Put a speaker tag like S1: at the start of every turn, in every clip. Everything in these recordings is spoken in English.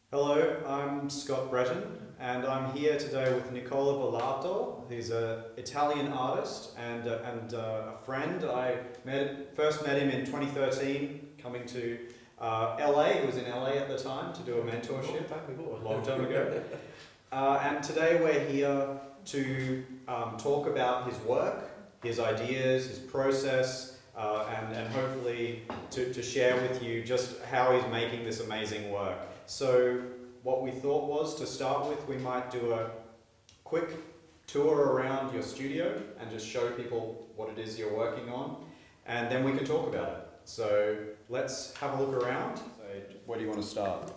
S1: Hello, I'm Scott Breton, and I'm here today with Nicola Verlato. He's an Italian artist and a friend. First met him in 2013, coming to LA. He was in LA at the time to do a mentorship. A long time ago. And today we're here to talk about his work, his ideas, his process, and hopefully to share with you just how he's making this amazing work. So what we thought was, to start with, we might do a quick tour around your studio and just show people what it is you're working on, and then we can talk about it. So let's have a look around. So where do you want to start?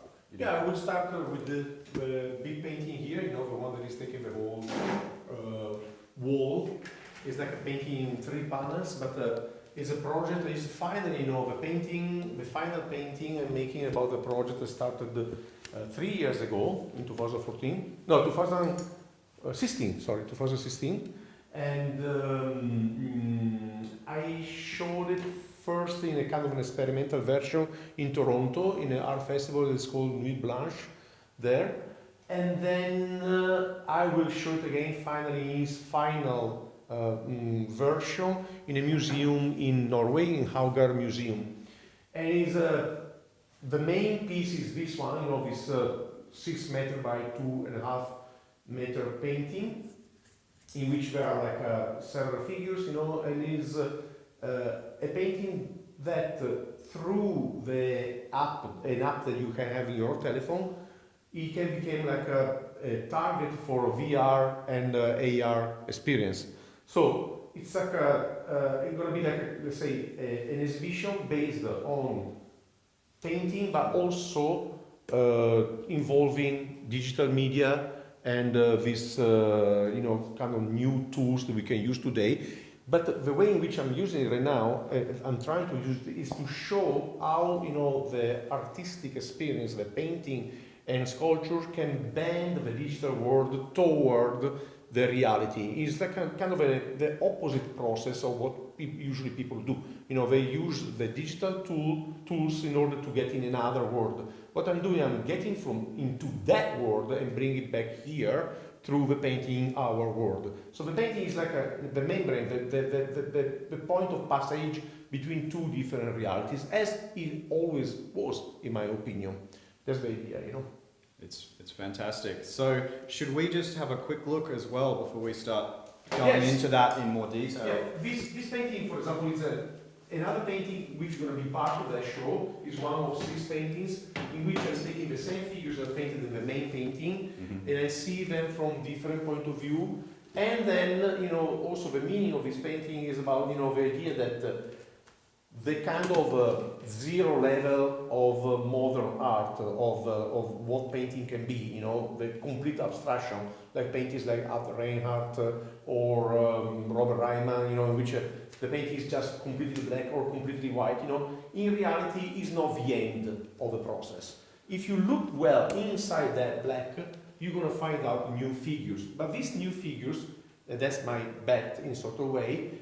S2: I would start with the big painting here, the one that is taking the whole wall. It's like a painting in 3 panels, but it's a project that is finally, the final painting I'm making about the project that started 3 years ago, in 2016. And I showed it first in a kind of an experimental version in Toronto, in an art festival that's called Nuit Blanche there. And then I will show it again finally in its final version in a museum in Norway, in Haugar Museum. And it's, the main piece is this one, this 6 meter by 2.5 meter painting, in which there are like several figures, and is a painting that through an app that you can have in your telephone, it can become like a target for VR and AR experience. So it's like it's going to be like, let's say, an exhibition based on painting, but also involving digital media and this, kind of new tools that we can use today. But the way in which I'm using it right now, I'm trying to use it, is to show how, the artistic experience, the painting and sculpture can bend the digital world toward the reality. It's like kind of the opposite process of what usually people do. They use the digital tools in order to get in another world. What I'm doing, I'm getting into that world and bring it back here through the painting our world. So the painting is like the membrane, the point of passage between 2 different realities, as it always was, in my opinion. That's the idea,
S1: It's fantastic. So should we just have a quick look as well before we start going into that in more detail?
S2: Yeah, this painting, for example, is another painting which is going to be part of that show. Is one of 6 paintings in which I'm taking the same figures that are painted in the main painting, and I see them from different point of view. And then, also the meaning of this painting is about, the idea that the kind of zero level of modern art, of what painting can be, the complete abstraction, like paintings like Art Reinhardt or Robert Ryman, in which the painting is just completely black or completely white, in reality is not the end of the process. If you look well inside that black, you're going to find out new figures. But these new figures, and that's my bet in sort of way,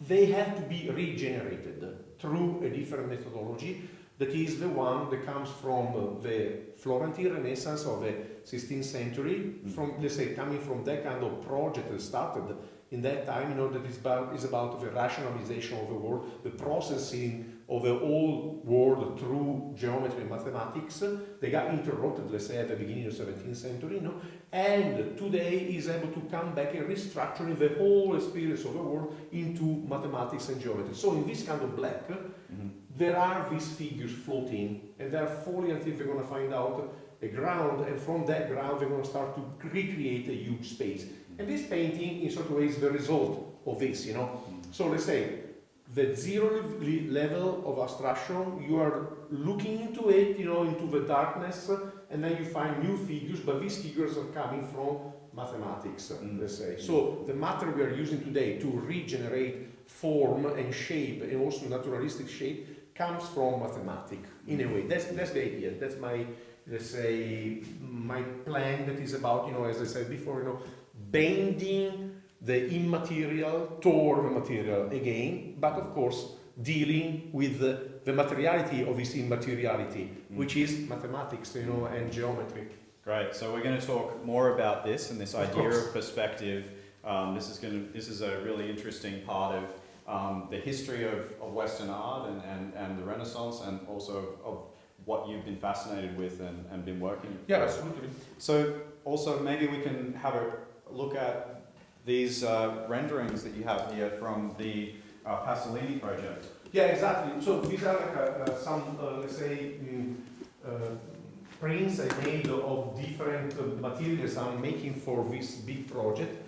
S2: they have to be regenerated through a different methodology that is the one that comes from the Florentine Renaissance of the 16th century, from, let's say, coming from that kind of project that started in that time, that is about the rationalization of the world, the processing of the whole world through geometry and mathematics. They got interrupted, let's say, at the beginning of the 17th century, and today is able to come back and restructuring the whole experience of the world into mathematics and geometry. So in this kind of black, there are these figures floating, and they're falling until they're going to find out a ground, and from that ground they're going to start to recreate a huge space. And this painting, in sort of way, is the result of this, So let's say, the zero level of abstraction, you are looking into it, into the darkness, and then you find new figures, but these figures are coming from mathematics, let's say. So the matter we are using today to regenerate form and shape, and also naturalistic shape, comes from mathematics, in a way. That's the idea. That's my, let's say, my plan that is about, as I said before, bending the immaterial toward the material again, but of course dealing with the materiality of his immateriality, which is mathematics, and geometry.
S1: Great. So we're going to talk more about this and this idea of perspective. This is a really interesting part of the history of Western art and the Renaissance, and also of what you've been fascinated with and been working with.
S2: Yeah, absolutely.
S1: So also maybe we can have a look at these renderings that you have here from the Pasolini project.
S2: Yeah, exactly. So these are like some, let's say, prints I made of different materials I'm making for this big project.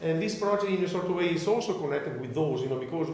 S2: And this project, in a sort of way, is also connected with those, because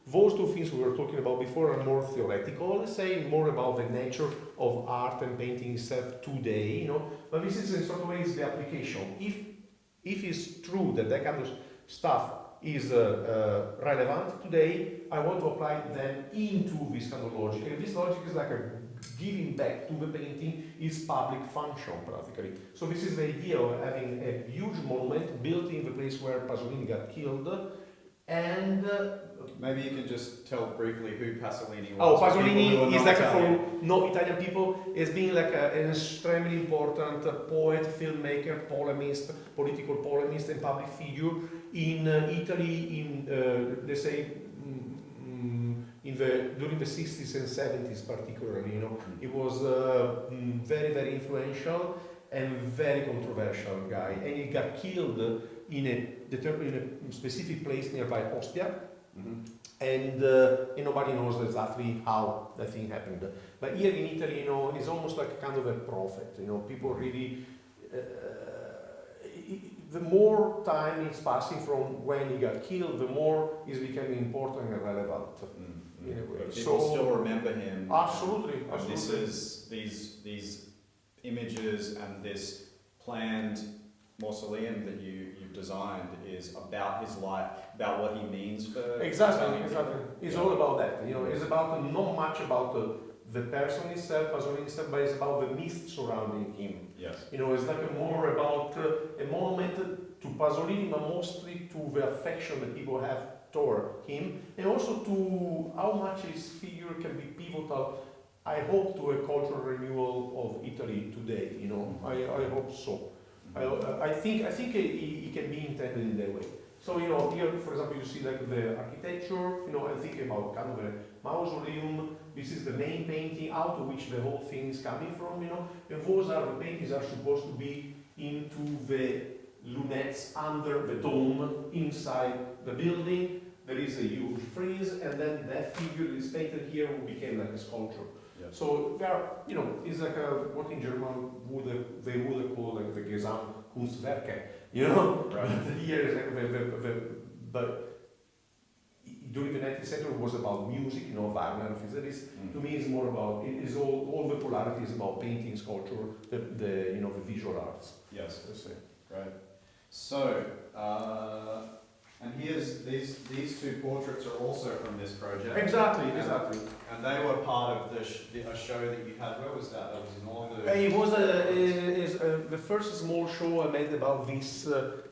S2: those two things we were talking about before are more theoretical, let's say, more about the nature of art and painting itself today, But this is, in a sort of way, is the application. If it's true that that kind of stuff is relevant today, I want to apply them into this kind of logic. And this logic is like a giving back to the painting its public function, practically. So this is the idea of having a huge monument built in the place where Pasolini got killed, and
S1: maybe you can just tell briefly who Pasolini was.
S2: Oh, Pasolini is like
S1: Italian.
S2: for no Italian people, has been like an extremely important poet, filmmaker, polemist, political polemist, and public figure in Italy. In let's say during the 60s and 70s, particularly. He was very, very influential and very controversial guy, and he got killed in a specific place nearby Hostia. And nobody knows exactly how that thing happened. But here in Italy, he's almost like kind of a prophet. People really. The more time is passing from when he got killed, the more he's becoming important and relevant. In a way.
S1: But people still remember him.
S2: Absolutely.
S1: And this is these images and this planned mausoleum that you've designed is about his life, about what he means for
S2: Exactly. It's all about that. It's about not much about the person itself, Pasolini itself, but it's about the myth surrounding him.
S1: Yes.
S2: It's like more about a monument to Pasolini, but mostly to the affection that people have toward him, and also to how much his figure can be pivotal, I hope, to a cultural renewal of Italy today. I hope so. I think it can be intended in that way. So here, for example, you see like the architecture. I'm thinking about kind of a mausoleum. This is the main painting out of which the whole thing is coming from. And those are the paintings are supposed to be into the lunettes under the dome inside the building. There is a huge frieze, and then that figure is painted here became like a sculpture.
S1: Yes.
S2: So there are, it's like what in German they would call like the Gesamtkunstwerke,
S1: Right.
S2: But here is like but during the 19th century it was about music, Wagner, Fizeris. To me, it's more about it is all the polarity is about painting, sculpture, the visual arts.
S1: Yes. Right. So. And here's these two portraits are also from this project.
S2: Exactly.
S1: And they were part of a show that you had. Where was that? That was in Orlando.
S2: It was the first small show I made about this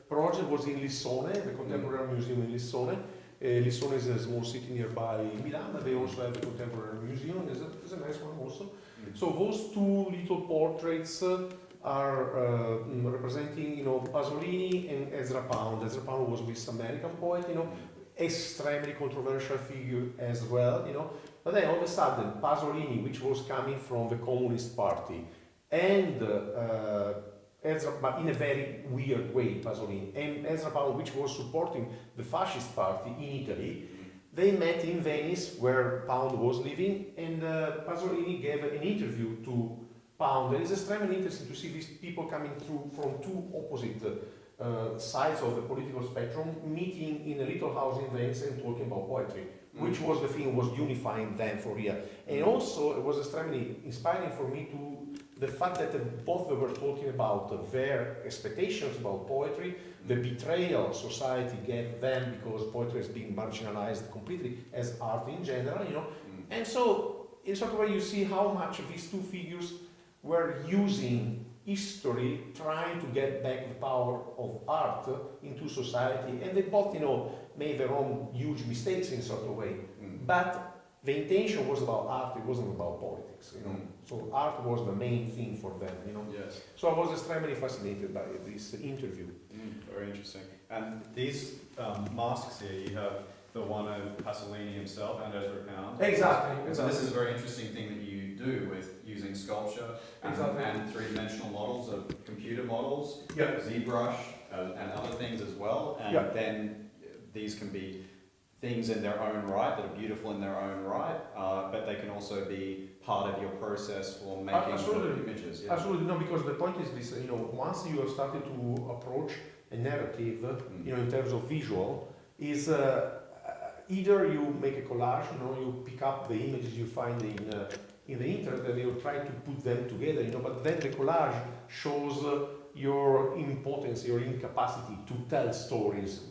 S2: project was in Lissone, the Contemporary Museum in Lissone. Lissone is a small city nearby Milan, but they also have the Contemporary Museum. It's a nice one also. So those two little portraits are representing, Pasolini and Ezra Pound. Ezra Pound was this American poet, extremely controversial figure as well, But then all of a sudden, Pasolini, which was coming from the Communist Party, and Ezra, but in a very weird way, Pasolini, and Ezra Pound, which was supporting the Fascist Party in Italy, they met in Venice, where Pound was living, and Pasolini gave an interview to Pound. It is extremely interesting to see these people coming through from two opposite sides of the political spectrum, meeting in a little house in Venice and talking about poetry, which was the thing was unifying them for real. And also it was extremely inspiring for me to the fact that both were talking about their expectations about poetry, the betrayal society gave them because poetry is being marginalized completely as art in general, And so in sort of way you see how much these two figures were using history, trying to get back the power of art into society, and they both, made their own huge mistakes in sort of way. But the intention was about art, it wasn't about politics, you know. So art was the main thing for them, you know.
S1: Yes.
S2: So I was extremely fascinated by this interview.
S1: Very interesting. And these masks here, you have the one of Pasolini himself and Ezra Pound.
S2: Exactly.
S1: So this is a very interesting thing that you do with using sculpture and three-dimensional models of computer models, ZBrush, and other things as well. And then these can be things in their own right that are beautiful in their own right, but they can also be part of your process for making images. Yeah.
S2: Absolutely, no, because the point is this, you know, once you have started to approach a narrative, you know, in terms of visual, is either you make a collage, you know, you pick up the images you find in the internet and you try to put them together, you know, but then the collage shows your impotence, your incapacity to tell stories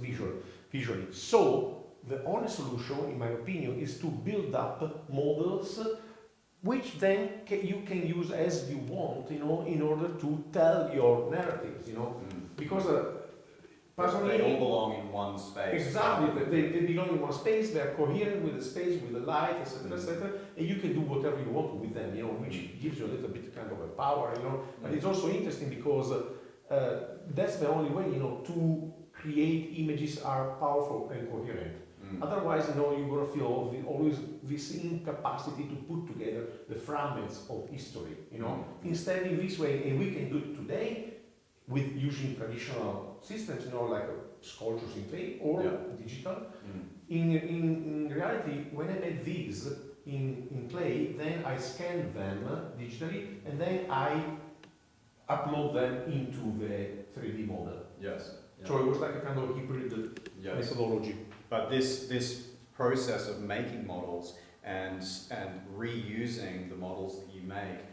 S2: visually. So the only solution, in my opinion, is to build up models which then you can use as you want, you know, in order to tell your narratives, you know, because
S1: they all belong in one space.
S2: Exactly, they belong in one space, they're coherent with the space, with the light, etc., and you can do whatever you want with them, you know, which gives you a little bit kind of a power, you know, but it's also interesting because that's the only way, you know, to create images are powerful and coherent. Otherwise, you know, you're going to feel always this incapacity to put together the fragments of history, you know. Instead, in this way, and we can do it today with using traditional systems, you know, like sculptures in clay or digital. In reality, when I made these in clay, then I scanned them digitally, and then I upload them into the 3D model.
S1: Yes. Yeah.
S2: So it was like a kind of hybrid methodology.
S1: But this process of making models and reusing the models that you make,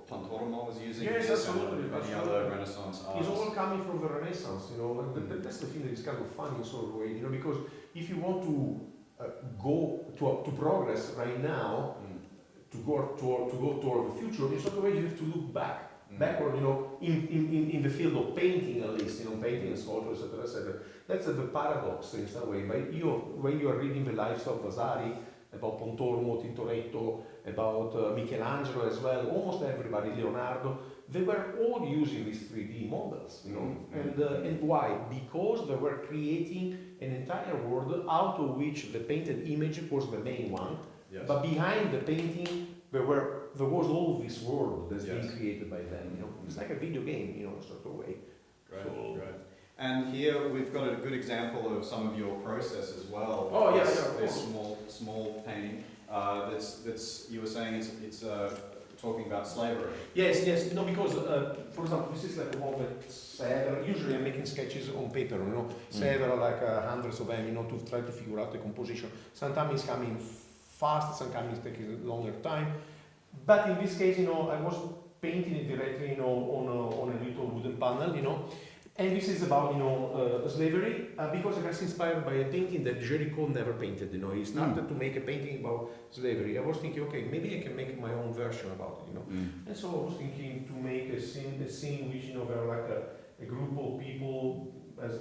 S1: Pontormo was using
S2: yes,
S1: this
S2: absolutely,
S1: and many other Renaissance artists.
S2: It's all coming from the Renaissance, you know, and that's the thing that is kind of funny in sort of way, you know, because if you want to go to progress right now, to go toward the future, in sort of way you have to look backward, you know, in the field of painting at least, you know, painting and sculpture, etc., etc. That's the paradox in some way. But when you are reading the lives of Vasari, about Pontormo, Tintoretto, about Michelangelo as well, almost everybody, Leonardo, they were all using these 3D models, you know. And why? Because they were creating an entire world out of which the painted image was the main one, but behind the painting there was all this world that's being created by them, you know. It's like a video game, you know, sort of way.
S1: Right. And here we've got a good example of some of your process as well.
S2: Oh
S1: this small painting. That's you were saying it's talking about slavery.
S2: Yes. No, because for example, this is like a moment. Usually I'm making sketches on paper, you know, several like hundreds of them, you know, to try to figure out the composition. Sometimes it's coming fast, sometimes it's taking a longer time. But in this case, you know, I was painting it directly, you know, on a little wooden panel, you know. And this is about, you know, slavery, because I was inspired by a painting that Géricault never painted, you know. He started to make a painting about slavery. I was thinking, okay, maybe I can make my own version about it, you know. And so I was thinking to make a scene which, you know, were like a group of people, as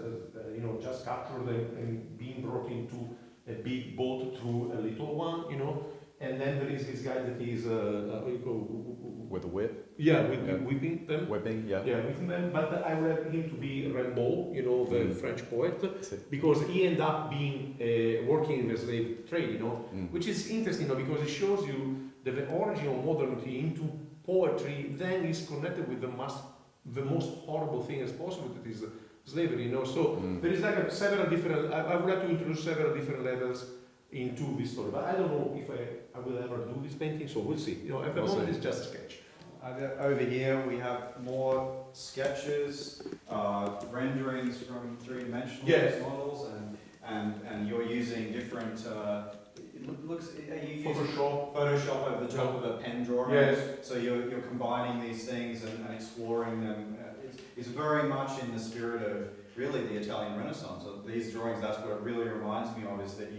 S2: you know, just captured and being brought into a big boat through a little one, you know. And then there is this guy that is
S1: with a whip.
S2: Yeah, whipping them.
S1: Whipping, yeah.
S2: Yeah, whipping them. But I wanted him to be Rimbaud, you know, the French poet, because he ended up being working in the slave trade, you know, which is interesting, you know, because it shows you that the origin of modernity into poetry then is connected with the most horrible thing as possible, that is slavery, you know. So there is like several different. I would like to introduce several different levels into this story, but I don't know if I will ever do this painting, so we'll see. You know, at the moment it's just a sketch.
S1: Over here we have more sketches, renderings from three-dimensional models, and you're using different. It looks. Are you using Photoshop over the top of a pen drawing?
S2: Yes.
S1: So you're combining these things and exploring them. It's very much in the spirit of really the Italian Renaissance. So these drawings, that's what it really reminds me of, is that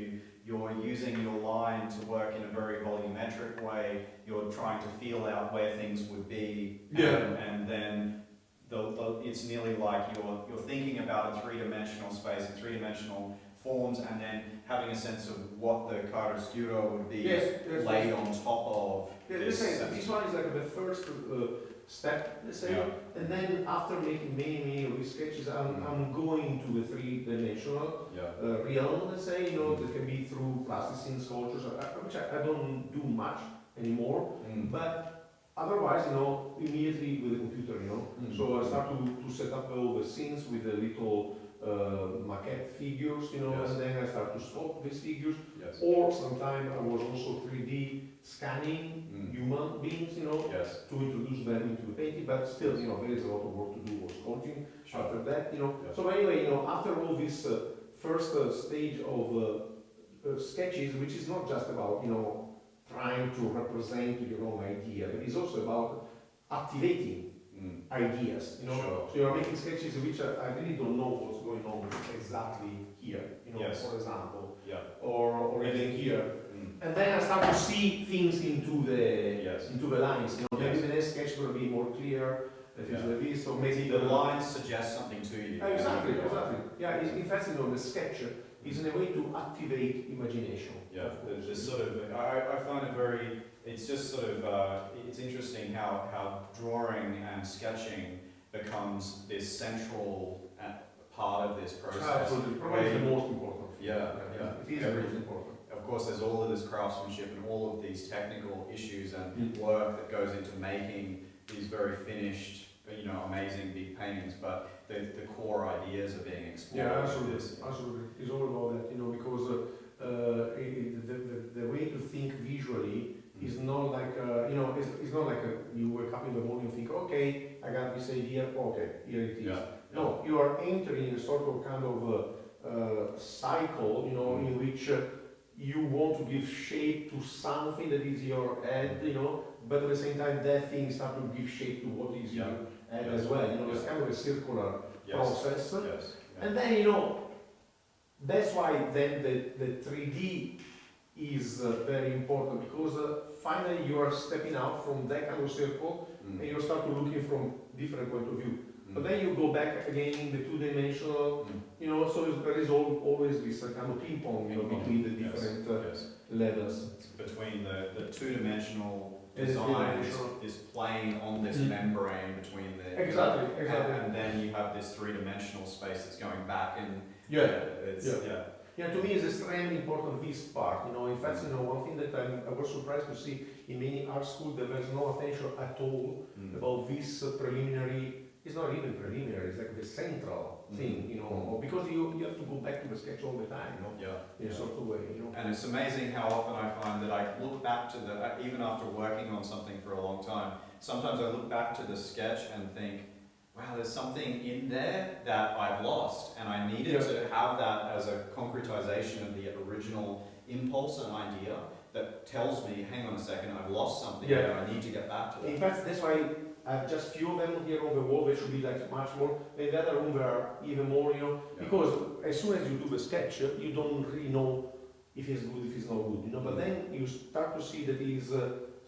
S1: you're using your line to work in a very volumetric way. You're trying to feel out where things would be, and then it's nearly like you're thinking about a three-dimensional space and three-dimensional forms, and then having a sense of what the chiaroscuro would be laid on top of.
S2: Let's say this one is like the first step, let's say, and then after making many of these sketches, I'm going to the three-dimensional realm, let's say, that can be through plasticine, sculptures, which I don't do much anymore, but otherwise, immediately with the computer, so I start to set up all the scenes with the little maquette figures, and then I start to sculpt these figures, or sometimes I was also 3D scanning human beings, to introduce them into the painting, but still, there is a lot of work to do for sculpting after that, So anyway, after all this first stage of sketches, which is not just about, trying to represent your own idea, but it's also about activating ideas, So you're making sketches which I really don't know what's going on exactly here, for example, or even here. And then I start to see things into the lines. Maybe the next sketch will be more clear. If it's like this, or maybe
S1: the lines suggest something to you.
S2: Exactly. Yeah, in fact, the sketch is in a way to activate imagination.
S1: Yeah, there's sort of, I find it very, it's just sort of, it's interesting how drawing and sketching becomes this central part of this process.
S2: Absolutely, probably the most important.
S1: Yeah.
S2: It is very important.
S1: Of course, there's all of this craftsmanship and all of these technical issues and work that goes into making these very finished, amazing big paintings, but the core ideas are being explored.
S2: Yeah, absolutely. It's all about that, because the way to think visually is not like, it's not like you wake up in the morning and think, okay, I got this idea, okay, here it is. No, you are entering a sort of kind of cycle, in which you want to give shape to something that is your head, but at the same time that thing starts to give shape to what is your head as well. It's kind of a circular process. And then, that's why then the 3D is very important, because finally you are stepping out from that kind of circle and you start to looking from different point of view. But then you go back again in the two-dimensional, so there is always this kind of ping-pong, between the different levels.
S1: Between the two-dimensional design is playing on this membrane between the... Exactly. And then you have this three-dimensional space that's going back and... To me, it's extremely important, this part. In fact, one thing that I was surprised to see in many art schools, there was no attention at all about this preliminary. It's not even preliminary, it's like the central thing, because you have to go back to the sketch all the time, in a sort of way, And it's amazing how often I find that I look back to even after working on something for a long time, sometimes I look back to the sketch and think, wow, there's something in there that I've lost, and I needed to have that as a concretization of the original impulse and idea that tells me, hang on a second, I've lost something and I need to get back to that.
S2: In fact, that's why I have just few of them here on the wall. There should be like much more. In the other room there are even more, because as soon as you do the sketch, you don't really know if it's good, if it's not good, But then you start to see that it's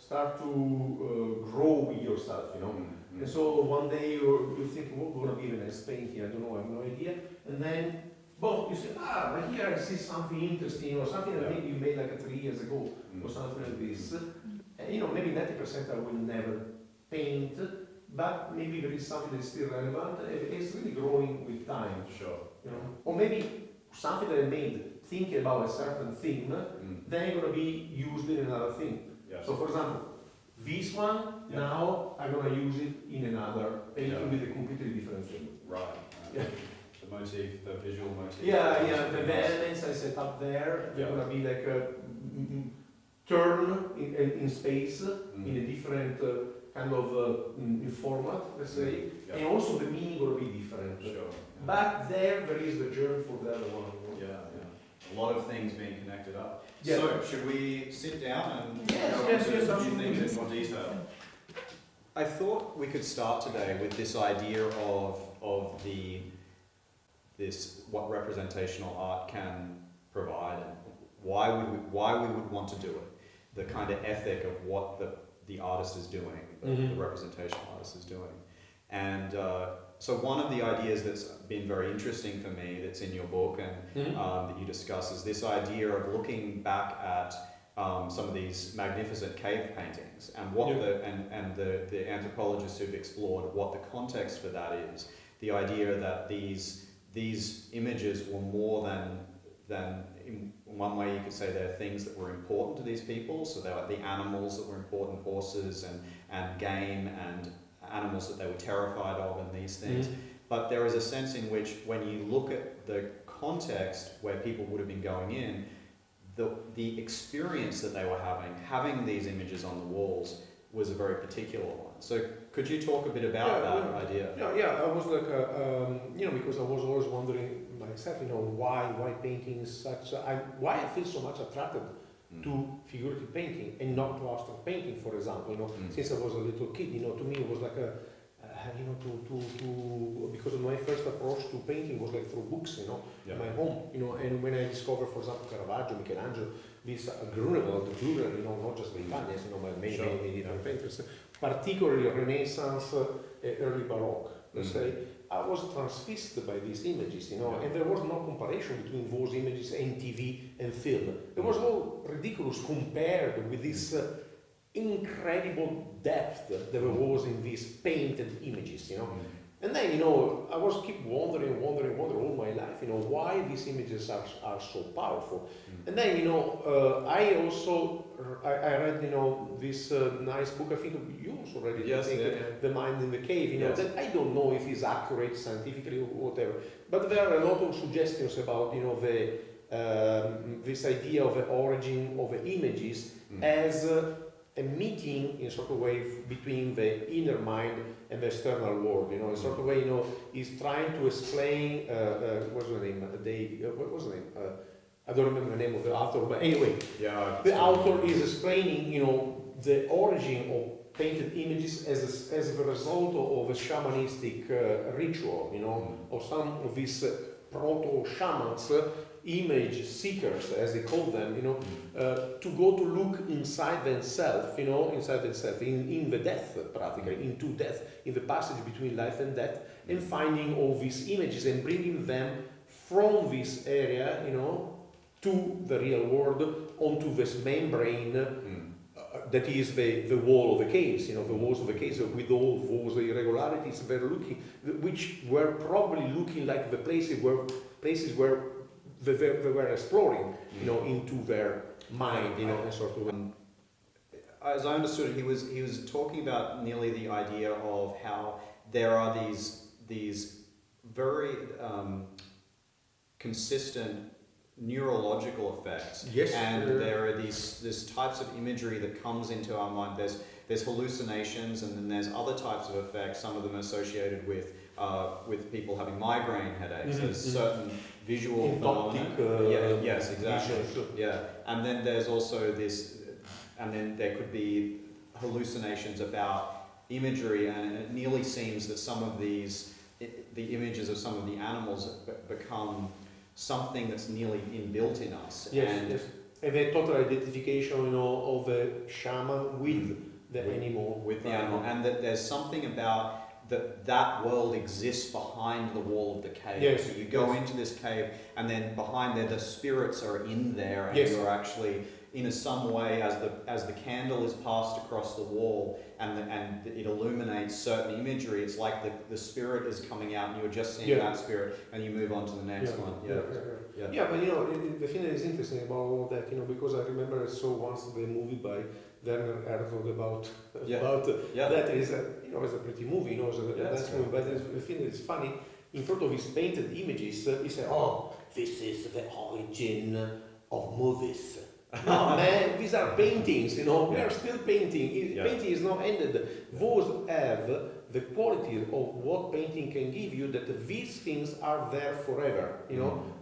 S2: start to grow with yourself, And so one day you think, what's going to be the next paint here? I don't know, I have no idea. And then, you say, but here I see something interesting, or something that maybe you made like 3 years ago, or something like this. And maybe 90% I will never paint, but maybe there is something that's still relevant. It's really growing with time.
S1: Sure.
S2: Or maybe something that I made thinking about a certain thing, then going to be used in another thing. So for example, this one, now I'm going to use it in another painting with a completely different thing.
S1: Right. The motif, the visual motif.
S2: The elements I set up there, they're going to be like a turn in space, in a different kind of format, let's say, and also the meaning will be different.
S1: Sure.
S2: But there is the germ for the other one.
S1: A lot of things being connected up.
S2: Yeah.
S1: So, should we sit down and
S2: yes,
S1: a few things in more detail? I thought we could start today with this idea of what representational art can provide and why we would want to do it. The kind of ethic of what the artist is doing, the representational artist is doing. And so one of the ideas that's been very interesting for me that's in your book and that you discuss is this idea of looking back at some of these magnificent cave paintings and what the anthropologists who've explored what the context for that is. The idea that these images were more than in one way you could say they're things that were important to these people. So they were the animals that were important, horses and game and animals that they were terrified of and these things. But there is a sense in which when you look at the context where people would have been going in, the experience that they were having these images on the walls was a very particular one. So could you talk a bit about that idea?
S2: I was like, because I was always wondering myself, why painting is such, why I feel so much attracted to figurative painting and not to abstract painting, for example, since I was a little kid, to me it was like because my first approach to painting was like through books, in my home, and when I discovered, for example, Caravaggio, Michelangelo, this Grunewald, not just the Italians, but many different painters, particularly Renaissance, early Baroque, let's say, I was transfixed by these images, and there was no comparison between those images and TV and film. It was all ridiculous compared with this incredible depth that there was in these painted images, And then, I was keep wondering all my life, why these images are so powerful. And then, I also, I read, this nice book, I think you also read it, The Mind in the Cave, that I don't know if it's accurate scientifically or whatever, but there are a lot of suggestions about, this idea of the origin of the images as a meeting in sort of way between the inner mind and the external world, in sort of way, he's trying to explain, what's the name, what was the name? I don't remember the name of the author, but anyway, the author is explaining, the origin of painted images as the result of a shamanistic ritual, of some of these proto-shamans, image seekers, as they call them, to go to look inside themselves, in the death, practically, into death, in the passage between life and death, and finding all these images and bringing them from this area, to the real world, onto this membrane that is the wall of the caves, the walls of the caves with all those irregularities which were probably looking like the places where they were exploring, into their mind, and sort of.
S1: As I understood it, he was talking about nearly the idea of how there are these very consistent neurological effects, and there are these types of imagery that comes into our mind. There's hallucinations, and then there's other types of effects. Some of them associated with people having migraine headaches. There's certain visual phenomena. Yes, exactly. And then there's also this, and then there could be hallucinations about imagery, and it nearly seems that some of the images of some of the animals become something that's nearly inbuilt in us.
S2: And the total identification, of the shaman with the animal.
S1: With the animal, and that there's something about that world exists behind the wall of the cave. So you go into this cave, and then behind there, the spirits are in there, and you're actually, in some way, as the candle is passed across the wall, and it illuminates certain imagery, it's like the spirit is coming out, and you're just seeing that spirit, and you move on to the next one.
S2: But the thing that is interesting about all that, because I remember I saw once the movie by Werner Herzog about that is it's a pretty movie, it's a nice movie, but the thing that is funny, in front of his painted images, he said, this is the origin of movies. No, man, these are paintings, we are still painting. Painting is not ended. Those have the quality of what painting can give you, that these things are there forever,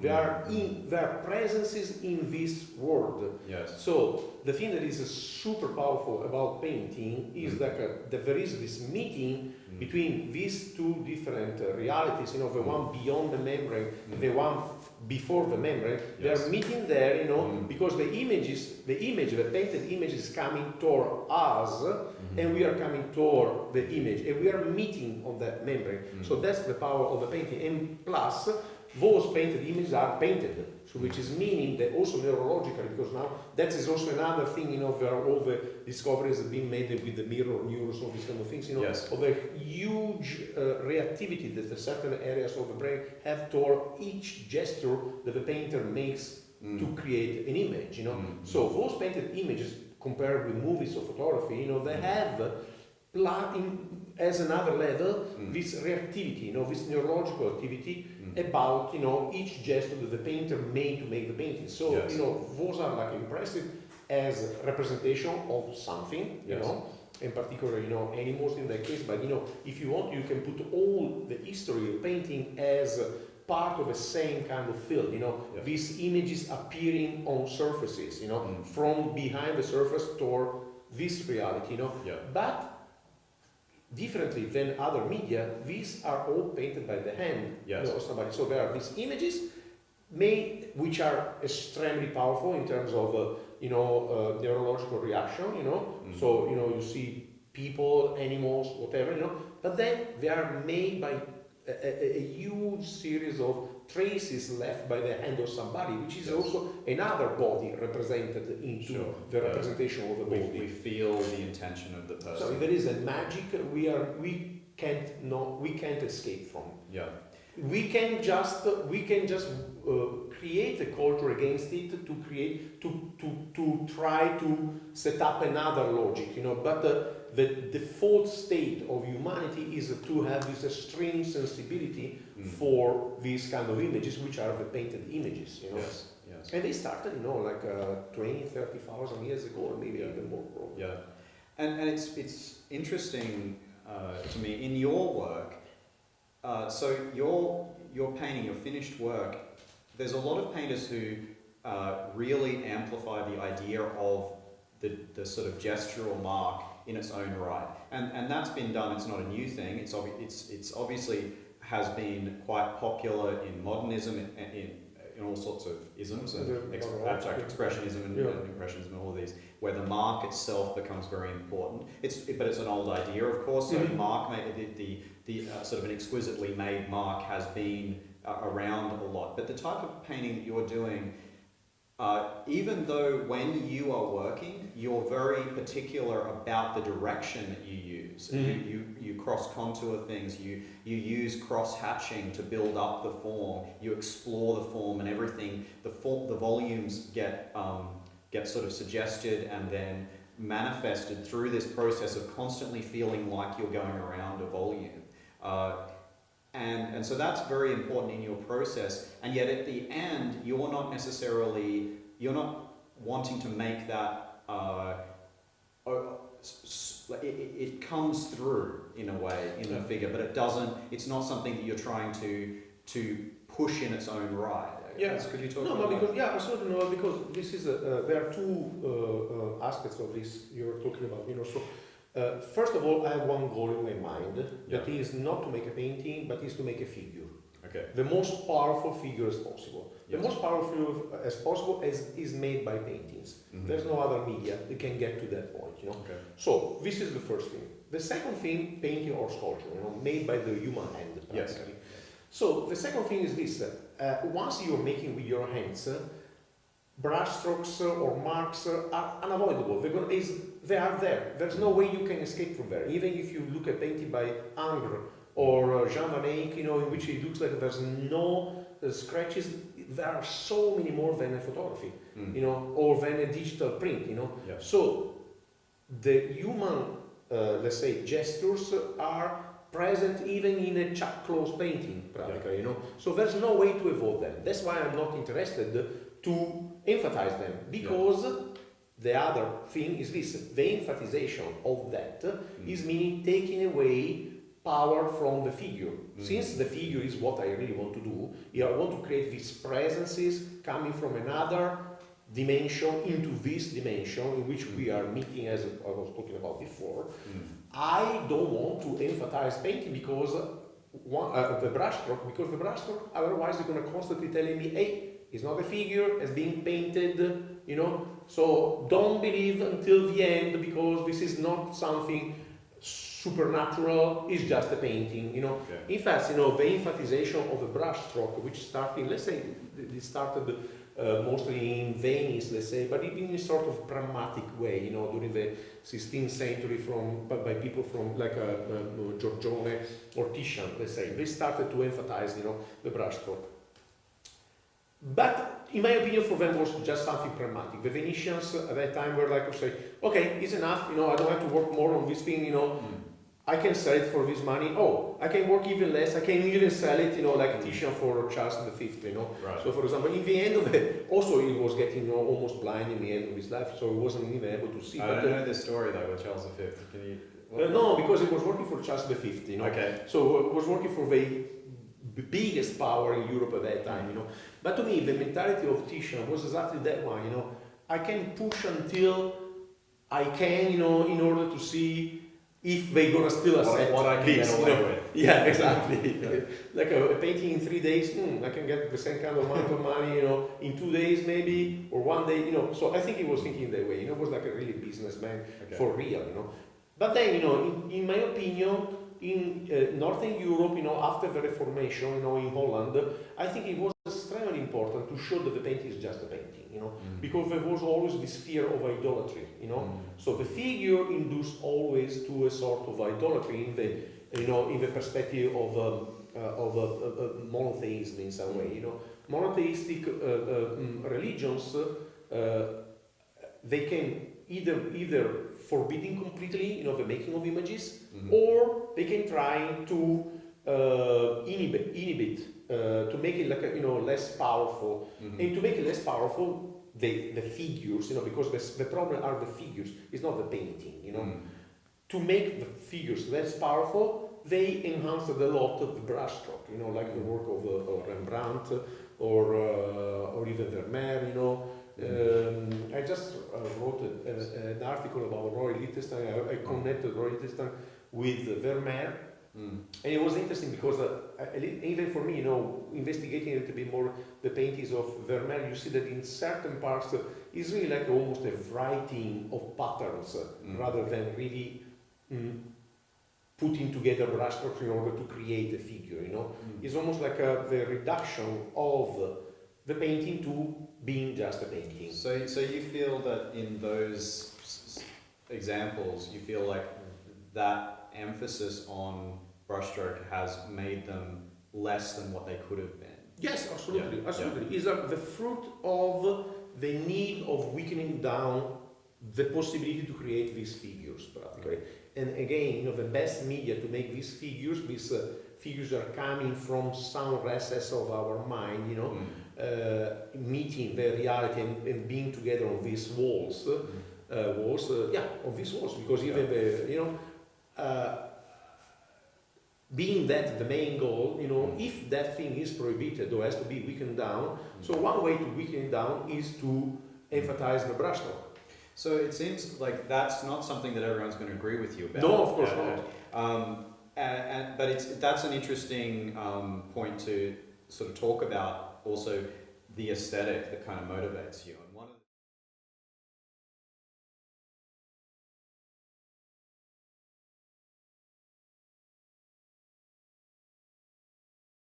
S2: their presences in this world. So the thing that is super powerful about painting is that there is this meeting between these two different realities, the one beyond the membrane, the one before the membrane.
S1: Yes.
S2: They are meeting there, because the painted image is coming toward us, and we are coming toward the image, and we are meeting on that membrane. So that's the power of the painting. And plus, those painted images are painted, so which is meaning that also neurologically, because now that is also another thing, there are all the discoveries have been made with the mirror neurons, all these kind of things,
S1: Yes.
S2: of a huge reactivity that the certain areas of the brain have toward each gesture that the painter makes to create an image, So those painted images, compared with movies or photography, they have as another level this reactivity, this neurological activity about each gesture that the painter made to make the painting. So
S1: Yes.
S2: those are like impressive as representation of something, in particular animals in that case. But if you want, you can put all the history of painting as part of the same kind of field. These images appearing on surfaces, from behind the surface toward this reality. But differently than other media, these are all painted by the hand of somebody. So there are these images made, which are extremely powerful in terms of neurological reaction. So you see people, animals, whatever. But then they are made by a huge series of traces left by the hand of somebody, which is also another body represented into the representation of the body.
S1: We feel the intention of the person.
S2: So if there is a magic, we can't escape from.
S1: Yeah.
S2: We can just create a culture against it to try to set up another logic, But the default state of humanity is to have this extreme sensibility for these kind of images, which are the painted images,
S1: Yes.
S2: And they started, like 20, 30,000 years ago, or maybe even more. Probably.
S1: Yeah. And it's interesting to me in your work. So your painting, your finished work, there's a lot of painters who really amplify the idea of the sort of gestural mark in its own right, and that's been done. It's not a new thing. It's obviously has been quite popular in modernism in all sorts of isms and abstract expressionism and impressionism and all of these, where the mark itself becomes very important. But it's an old idea, of course. So mark, the sort of an exquisitely made mark has been around a lot. But the type of painting that you're doing, even though when you are working, you're very particular about the direction that you use. You cross contour things, you use cross hatching to build up the form, you explore the form and everything. The volumes get sort of suggested and then manifested through this process of constantly feeling like you're going around a volume. And so that's very important in your process, and yet at the end you're not wanting to make that it comes through in a way in the figure, but it's not something that you're trying to push in its own right.
S2: Yes.
S1: Could you talk
S2: about
S1: that?
S2: Because absolutely no, because this is there are two aspects of this you're talking about. So first of all, I have one goal in my mind that is not to make a painting, but is to make a figure.
S1: Okay.
S2: The most powerful figure as possible.
S1: Yes.
S2: The most powerful as possible is made by paintings. There's no other media that can get to that point.
S1: Okay.
S2: So this is the first thing. The second thing, painting or sculpture, made by the human hand. Practically.
S1: Yes.
S2: So the second thing is this: once you're making with your hands, brush strokes or marks are unavoidable. They are there. There's no way you can escape from there. Even if you look at painting by Ingres or Jean Van Eyck, in which it looks like there's no scratches, there are so many more than a photography, or than a digital print,
S1: Yeah.
S2: So the human, let's say, gestures are present even in a Chuck Close painting, practically, So there's no way to avoid them. That's why I'm not interested to emphasize them, because the other thing is this: the emphasization of that is meaning taking away power from the figure. Since the figure is what I really want to do, I want to create these presences coming from another dimension into this dimension in which we are meeting, as I was talking about before. I don't want to emphasize painting because the brushstroke, because the brushstroke, otherwise they're going to constantly telling me, hey, it's not a figure, it's being painted, you know. So don't believe until the end, because this is not something supernatural, it's just a painting, you know.
S1: Okay.
S2: In fact, you know, the emphasization of the brushstroke, which started, let's say, it started mostly in Venice, let's say, but in a sort of pragmatic way, you know, during the 16th century by people from like Giorgione or Titian, let's say. They started to emphasize, you know, the brushstroke. But in my opinion, for them was just something pragmatic. The Venetians at that time were like to say, okay, it's enough, you know, I don't have to work more on this thing, you know, I can sell it for this money. Oh, I can work even less, I can even sell it, you know, like Titian for Charles V, you know.
S1: Right.
S2: So for example, in the end of it, also he was getting, you know, almost blind in the end of his life, so he wasn't even able to see.
S1: I don't know this story though with Charles V. Can you?
S2: No, because he was working for Charles V, you know.
S1: Okay.
S2: So he was working for the biggest power in Europe at that time, you know. But to me, the mentality of Titian was exactly that one, you know. I can push until I can, you know, in order to see if they're gonna still accept
S1: what I can
S2: this,
S1: get
S2: you
S1: away
S2: know.
S1: with.
S2: Yeah, exactly. Like a painting in 3 days, I can get the same kind of amount of money, you know, in 2 days maybe, or 1 day, you know. So I think he was thinking that way, you know, it was like a really businessman for real, you know. But then, you know, in my opinion, in Northern Europe, you know, after the Reformation, you know, in Holland, I think it was extremely important to show that the painting is just a painting, you know, because there was always this fear of idolatry, you know. So the figure induced always to a sort of idolatry in the, you know, in the perspective of monotheism in some way, you know. Monotheistic religions, they can either forbidding completely, you know, the making of images, or they can try to inhibit, to make it like a, you know, less powerful, and to make it less powerful, the figures, you know, because the problem are the figures, it's not the painting, you know. To make the figures less powerful, they enhanced a lot of the brushstroke, you know, like the work of Rembrandt or even Vermeer, you know. I just wrote an article about Roy Lichtenstein. I connected Roy Lichtenstein with Vermeer, and it was interesting because even for me, you know, investigating a little bit more the paintings of Vermeer, you see that in certain parts it's really like almost a writing of patterns rather than really putting together brushstrokes in order to create a figure. You know, it's almost like the reduction of the painting to being just a painting.
S1: So you feel that in those examples, you feel like that emphasis on brushstroke has made them less than what they could have been?
S2: Yes, absolutely,
S1: Yeah.
S2: absolutely. It's the fruit of the need of weakening down the possibility to create these figures, practically. And again, you know, the best media to make these figures are coming from some recess of our mind, you know, meeting the reality and being together on these walls, on these walls, because even the, you know, being that the main goal, you know, if that thing is prohibited or has to be weakened down, so one way to weaken it down is to emphasize the brushstroke.
S1: So it seems like that's not something that everyone's going to agree with you about.
S2: No, of course not.
S1: But that's an interesting point to sort of talk about, also the aesthetic that kind of motivates you. And one of